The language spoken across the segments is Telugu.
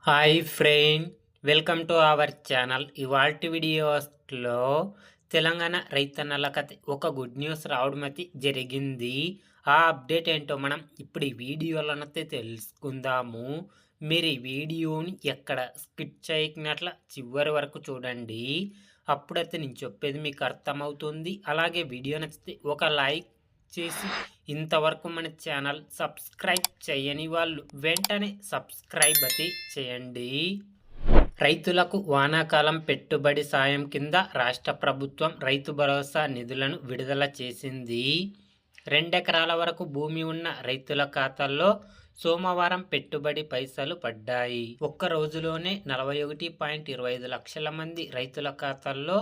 Hi friend, welcome to our channel. ఇవాల్టి వీడియోస్లో తెలంగాణ రైతన్నలకైతే ఒక గుడ్ న్యూస్ రావడం అయితే జరిగింది. ఆ అప్డేట్ ఏంటో మనం ఇప్పుడు ఈ వీడియోలోనైతే తెలుసుకుందాము. మీరు ఈ వీడియోని ఎక్కడ స్కిప్ చేయకున్నట్ల చివరి వరకు చూడండి. అప్పుడైతే నేను చెప్పేది మీకు అర్థమవుతుంది. అలాగే వీడియో నచ్చితే ఒక లైక్ చేసి ఇంతవరకు మన ఛానల్ సబ్స్క్రైబ్ చేయని వాళ్ళు వెంటనే సబ్స్క్రైబ్ అయితే చేయండి. రైతులకు వానాకాలం పెట్టుబడి సాయం కింద రాష్ట్ర ప్రభుత్వం రైతు భరోసా నిధులను విడుదల చేసింది. 2 ఎకరాల వరకు భూమి ఉన్న రైతుల ఖాతాల్లో సోమవారం పెట్టుబడి పైసలు పడ్డాయి. ఒక్క రోజులోనే 41.25 లక్షల మంది రైతుల ఖాతాల్లో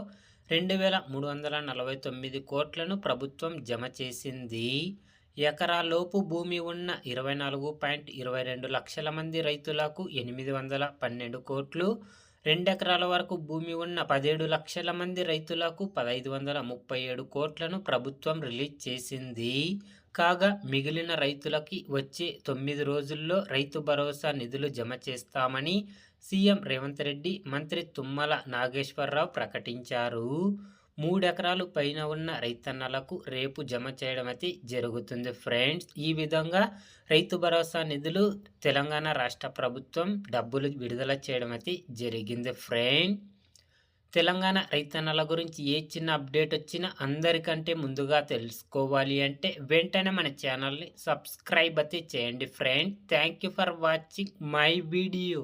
2,349 కోట్లను ప్రభుత్వం జమ చేసింది. ఎకరాలోపు భూమి ఉన్న 24.22 లక్షల మంది రైతులకు 812 కోట్లు, 2 ఎకరాల వరకు భూమి ఉన్న 17 లక్షల మంది రైతులకు 1537 కోట్లను ప్రభుత్వం రిలీజ్ చేసింది. కాగా మిగిలిన రైతులకి వచ్చే 9 రోజుల్లో రైతు భరోసా నిధులు జమ చేస్తామని సీఎం రేవంత్ రెడ్డి, మంత్రి తుమ్మల నాగేశ్వరరావు ప్రకటించారు. 3 ఎకరాలు పైన ఉన్న రైతన్నలకు రేపు జమ చేయడం అయితే జరుగుతుంది ఫ్రెండ్స్. ఈ విధంగా రైతు భరోసా నిధులు తెలంగాణ రాష్ట్ర ప్రభుత్వం డబ్బులు విడుదల చేయడం అయితే జరిగింది ఫ్రెండ్. తెలంగాణ రైతన్నల గురించి ఏ చిన్న అప్డేట్ వచ్చినా అందరికంటే ముందుగా తెలుసుకోవాలి అంటే వెంటనే మన ఛానల్ని సబ్స్క్రైబ్ అయితే చేయండి friend. Thank you for watching my video.